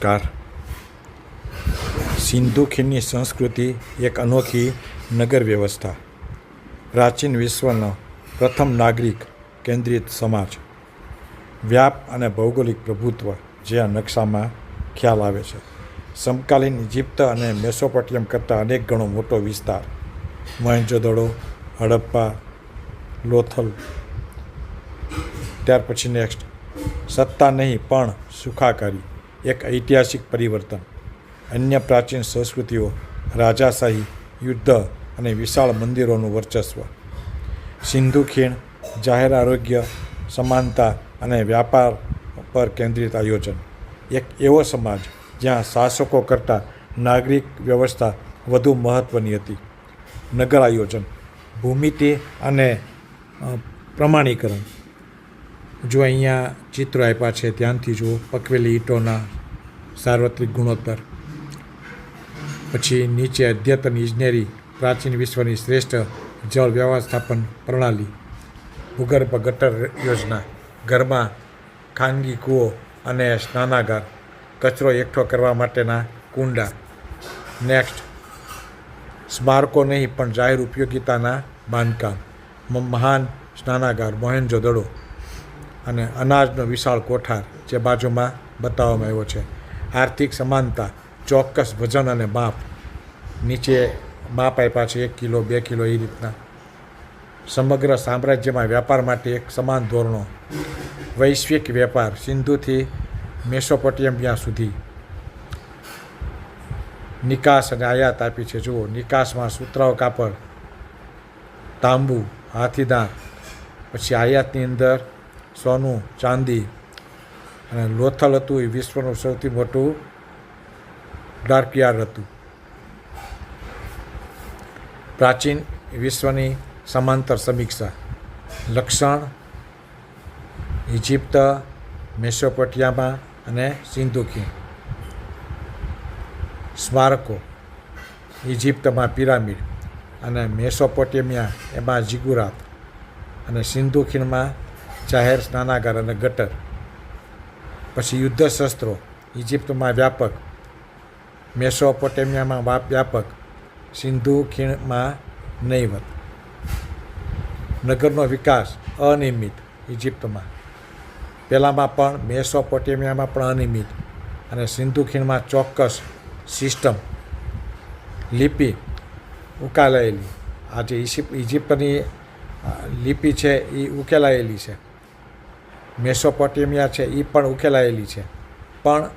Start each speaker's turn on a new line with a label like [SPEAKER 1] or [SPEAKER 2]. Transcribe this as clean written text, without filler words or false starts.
[SPEAKER 1] Car Sindhu ખીણની સંસ્કૃતિ એક અનોખી નગર વ્યવસ્થા, પ્રાચીન વિશ્વનો પ્રથમ નાગરિક કેન્દ્રિત સમાજ, વ્યાપ અને ભૌગોલિક પ્રભુત્વ જે આ નકશામાં ખ્યાલ આવે છે. સમકાલીન ઇજિપ્ત અને મેસોપોટેમિયમ કરતાં અનેક ગણો મોટો વિસ્તાર, મોહેંજો-દડો, હડપ્પા, લોથલ. ત્યાર પછી નેક્સ્ટ, સત્તા નહીં પણ સુખાકારી, એક ઐતિહાસિક પરિવર્તન. અન્ય પ્રાચીન સંસ્કૃતિઓ, રાજાશાહી, યુદ્ધ અને વિશાળ મંદિરોનું વર્ચસ્વ. સિંધુ ખીણ, જાહેર આરોગ્ય, સમાનતા અને વ્યાપાર પર કેન્દ્રિત આયોજન. એક એવો સમાજ જ્યાં શાસકો કરતાં નાગરિક વ્યવસ્થા વધુ મહત્ત્વની હતી. નગર આયોજન, ભૂમિતિ અને પ્રમાણીકરણ. જો અહીંયા ચિત્રો આપ્યા છે, ધ્યાનથી જુઓ. પકવેલી ઈંટોના સાર્વત્રિક ગુણોત્તર. પછી નીચે અદ્યતન ઇજનેરી, પ્રાચીન વિશ્વની શ્રેષ્ઠ જળ વ્યવસ્થાપન પ્રણાલી, ભૂગર્ભ ગટર યોજના, ઘરમાં ખાનગી કૂવો અને સ્નાનાગાર, કચરો એકઠો કરવા માટેના કુંડા. નેક્સ્ટ, સ્મારકો નહીં પણ જાહેર ઉપયોગિતાના બાંધકામ, મહાન સ્નાનાગાર મોહેંજો-દડો અને અનાજનો વિશાળ કોઠાર જે બાજુમાં બતાવવામાં આવ્યો છે. આર્થિક સમાનતા, ચોક્કસ વજન અને માપ. નીચે માપ આપ્યા છે, 1 કિલો 2 કિલો એ રીતના. સમગ્ર સામ્રાજ્યમાં વ્યાપાર માટે એક સમાન ધોરણો. વૈશ્વિક વેપાર, સિંધુથી મેસોપોટેમિયા સુધી. નિકાસ અને આયાત આપી છે, જુઓ. નિકાસમાં સુતરાઉ કાપડ, તાંબુ, હાથીદાંત. પછી આયાતની અંદર સોનું, ચાંદી અને લોથલ હતું. એ વિશ્વનું સૌથી મોટું ડાર્કયાર્ડ હતું. પ્રાચીન વિશ્વની સમાંતર સમીક્ષા. લક્ષણ, ઇજિપ્ત, મેસોપોટેમિયા અને સિંધુ ખીણ. સ્મારકો, ઇજિપ્તમાં પિરામિડ અને મેસોપોટેમિયા એમાં જીગુરાત અને સિંધુ ખીણમાં જાહેર સ્નાનાગાર અને ગટર. પછી યુદ્ધ શસ્ત્રો, ઇજિપ્તમાં વ્યાપક, મેસોપોટેમિયામાં વ્યાપક, સિંધુ ખીણમાં નહીવત. નગરનો વિકાસ અનિયમિત, ઇજિપ્તમાં પહેલાંમાં પણ, મેસોપોટેમિયામાં પણ અનિયમિત અને સિંધુ ખીણમાં ચોક્કસ સિસ્ટમ. લિપિ ઉકેલાયેલી. આ જે ઇજિપ્તની લિપિ છે એ ઉકેલાયેલી છે. મેસોપોટેમિયા છે એ પણ ઉકેલાયેલી છે. પણ